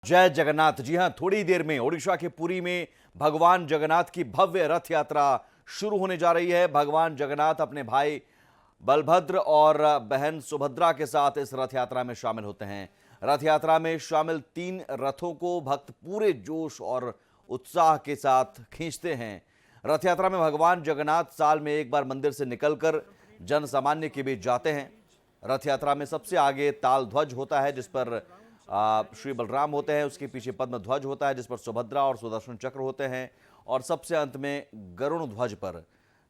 जय जगन्नाथ। जी हां, थोड़ी देर में ओडिशा के पुरी में भगवान जगन्नाथ की भव्य रथ यात्रा शुरू होने जा रही है। भगवान जगन्नाथ अपने भाई बलभद्र और बहन सुभद्रा के साथ इस रथ यात्रा में शामिल होते हैं। रथ यात्रा में शामिल 3 रथों को भक्त पूरे जोश और उत्साह के साथ खींचते हैं। रथ यात्रा में भगवान जगन्नाथ साल में एक बार मंदिर से निकलकर जन सामान्य के बीच जाते हैं। रथ यात्रा में सबसे आगे ताल ध्वज होता है जिस पर श्री बलराम होते हैं, उसके पीछे पद्म ध्वज होता है जिस पर सुभद्रा और सुदर्शन चक्र होते हैं, और सबसे अंत में गरुण ध्वज पर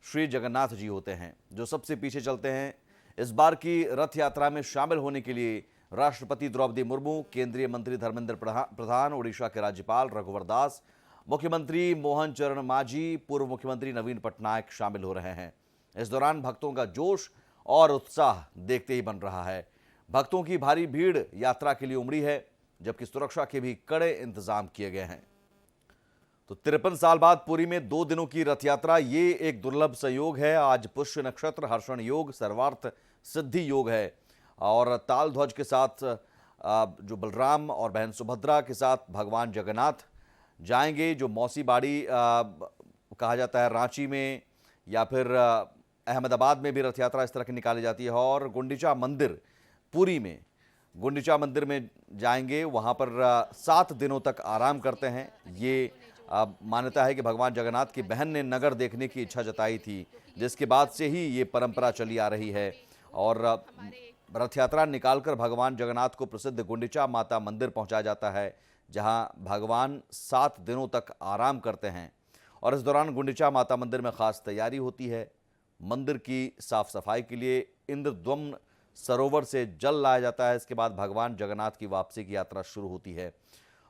श्री जगन्नाथ जी होते हैं जो सबसे पीछे चलते हैं। इस बार की रथ यात्रा में शामिल होने के लिए राष्ट्रपति द्रौपदी मुर्मू, केंद्रीय मंत्री धर्मेंद्र प्रधान, ओडिशा के राज्यपाल रघुवर दास, मुख्यमंत्री मोहन चरण मांझी, पूर्व मुख्यमंत्री नवीन पटनायक शामिल हो रहे हैं। इस दौरान भक्तों का जोश और उत्साह देखते ही बन रहा है। भक्तों की भारी भीड़ यात्रा के लिए उमड़ी है, जबकि सुरक्षा के भी कड़े इंतजाम किए गए हैं। तो 53 साल बाद पुरी में 2 दिनों की रथ यात्रा, ये एक दुर्लभ संयोग है। आज पुष्य नक्षत्र, हर्षण योग, सर्वार्थ सिद्धि योग है और ताल ध्वज के साथ जो बलराम और बहन सुभद्रा के साथ भगवान जगन्नाथ जाएंगे, जो मौसी बाड़ी कहा जाता है रांची में, या फिर अहमदाबाद में भी रथ यात्रा इस तरह की निकाली जाती है। और गुंडीचा मंदिर पुरी में, गुंडीचा मंदिर में जाएंगे, वहां पर 7 दिनों तक आराम करते हैं। ये मान्यता है कि भगवान जगन्नाथ की बहन ने नगर देखने की इच्छा जताई थी, जिसके बाद से ही ये परंपरा चली आ रही है। और रथ यात्रा निकालकर भगवान जगन्नाथ को प्रसिद्ध गुंडीचा माता मंदिर पहुंचाया जाता है, जहां भगवान 7 दिनों तक आराम करते हैं। और इस दौरान गुंडीचा माता मंदिर में खास तैयारी होती है। मंदिर की साफ सफाई के लिए इंद्रद्युम्न सरोवर से जल लाया जाता है। इसके बाद भगवान जगन्नाथ की वापसी की यात्रा शुरू होती है।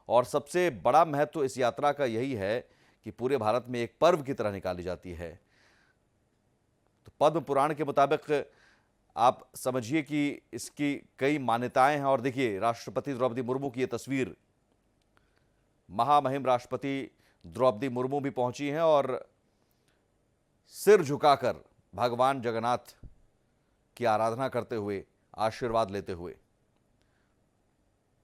और सबसे बड़ा महत्व इस यात्रा का यही है कि पूरे भारत में एक पर्व की तरह निकाली जाती है। तो पद्म पुराण के मुताबिक आप समझिए कि इसकी कई मान्यताएं हैं। और देखिए, राष्ट्रपति द्रौपदी मुर्मू की यह तस्वीर, महामहिम राष्ट्रपति द्रौपदी मुर्मू भी पहुंची हैं और सिर झुकाकर भगवान जगन्नाथ की आराधना करते हुए, आशीर्वाद लेते हुए।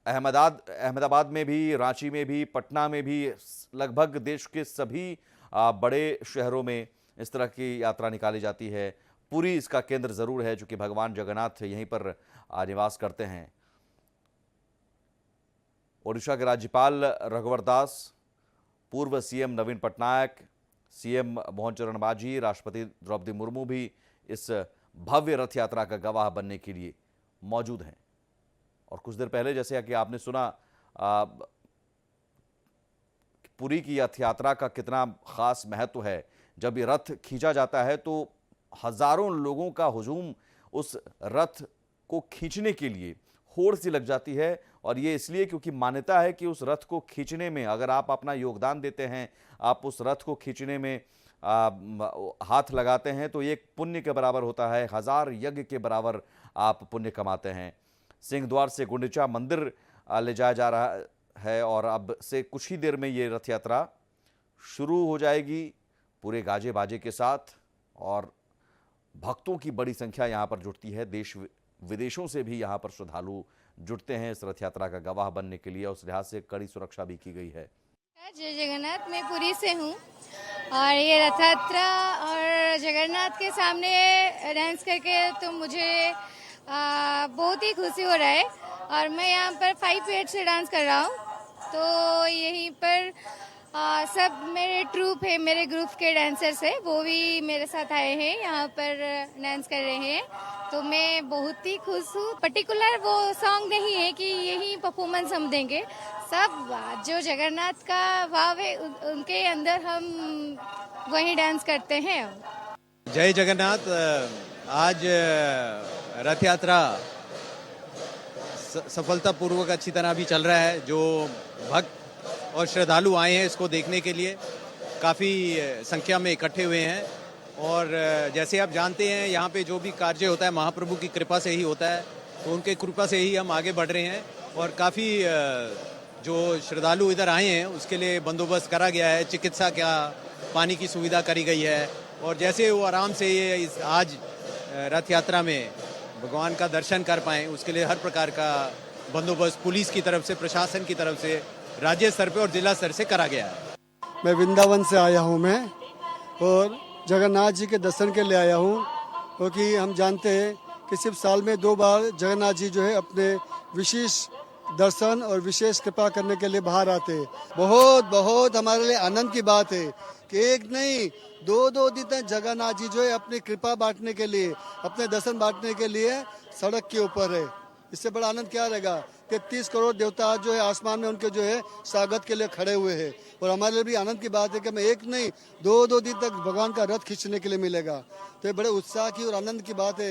अहमदाबाद में भी, रांची में भी, पटना में भी, लगभग देश के सभी बड़े शहरों में इस तरह की यात्रा निकाली जाती है। पुरी इसका केंद्र जरूर है, चूंकि भगवान जगन्नाथ यहीं पर निवास करते हैं। ओडिशा के राज्यपाल रघुवर दास, पूर्व सीएम नवीन पटनायक, सीएम मोहन चरण मांझी, राष्ट्रपति द्रौपदी मुर्मू भी इस भव्य रथ यात्रा का गवाह बनने के लिए मौजूद हैं। और कुछ देर पहले जैसे कि आपने सुना, पुरी की रथ यात्रा का कितना खास महत्व है। जब ये रथ खींचा जाता है तो हजारों लोगों का हुजूम उस रथ को खींचने के लिए होड़ सी लग जाती है। और ये इसलिए क्योंकि मान्यता है कि उस रथ को खींचने में अगर आप अपना योगदान देते हैं, आप उस रथ को खींचने में हाथ लगाते हैं, तो एक पुण्य के बराबर होता है, 1000 यज्ञ के बराबर आप पुण्य कमाते हैं। सिंहद्वार से गुंडीचा मंदिर ले जाया जा रहा है और अब से कुछ ही देर में ये रथ यात्रा शुरू हो जाएगी पूरे गाजे बाजे के साथ। और भक्तों की बड़ी संख्या यहाँ पर जुटती है। देश विदेशों से भी यहाँ पर श्रद्धालु जुटते हैं इस रथ यात्रा का गवाह बनने के लिए। उस लिहाज से कड़ी सुरक्षा भी की गई है। जय जगन्नाथ, मैं पुरी से हूँ और ये रथ यात्रा और जगन्नाथ के सामने डांस करके तो मुझे बहुत ही खुशी हो रहा है। और मैं यहाँ पर 5 मिनट से डांस कर रहा हूँ। तो यहीं पर सब मेरे ट्रूप है, मेरे ग्रुप के डांसर्स है, वो भी मेरे साथ आए हैं, यहाँ पर डांस कर रहे हैं। तो मैं बहुत ही खुश हूँ। पर्टिकुलर वो सॉन्ग नहीं है कि यही परफॉर्मेंस हम देंगे, सब जो जगन्नाथ का भाव है उनके अंदर हम वही डांस करते हैं। जय जगन्नाथ। आज रथ यात्रा सफलतापूर्वक अच्छी तरह भी चल रहा है। जो भक्त और श्रद्धालु आए हैं इसको देखने के लिए काफ़ी संख्या में इकट्ठे हुए हैं। और जैसे आप जानते हैं, यहाँ पे जो भी कार्य होता है महाप्रभु की कृपा से ही होता है, तो उनके कृपा से ही हम आगे बढ़ रहे हैं। और काफ़ी जो श्रद्धालु इधर आए हैं उसके लिए बंदोबस्त करा गया है, चिकित्सा का, पानी की सुविधा करी गई है। और जैसे वो आराम से ये आज रथ यात्रा में भगवान का दर्शन कर पाएँ, उसके लिए हर प्रकार का बंदोबस्त पुलिस की तरफ से, प्रशासन की तरफ से, राज्य स्तर पे और जिला स्तर से करा गया है। मैं वृंदावन से आया हूँ मैं, और जगन्नाथ जी के दर्शन के लिए आया हूँ, क्योंकि हम जानते हैं कि सिर्फ साल में 2 बार जगन्नाथ जी जो है अपने विशेष दर्शन और विशेष कृपा करने के लिए बाहर आते हैं। बहुत बहुत हमारे लिए आनंद की बात है कि एक नहीं 2 दिन तक जगन्नाथ जी जो है अपनी कृपा बांटने के लिए, अपने दर्शन बांटने के लिए सड़क के ऊपर है। इससे बड़ा आनंद क्या रहेगा कि 30 करोड़ देवता जो है आसमान में उनके जो है स्वागत के लिए खड़े हुए हैं। और हमारे लिए भी आनंद की बात है कि हमें एक नहीं 2 दिन तक भगवान का रथ खींचने के लिए मिलेगा। तो ये बड़े उत्साह की और आनंद की बात है।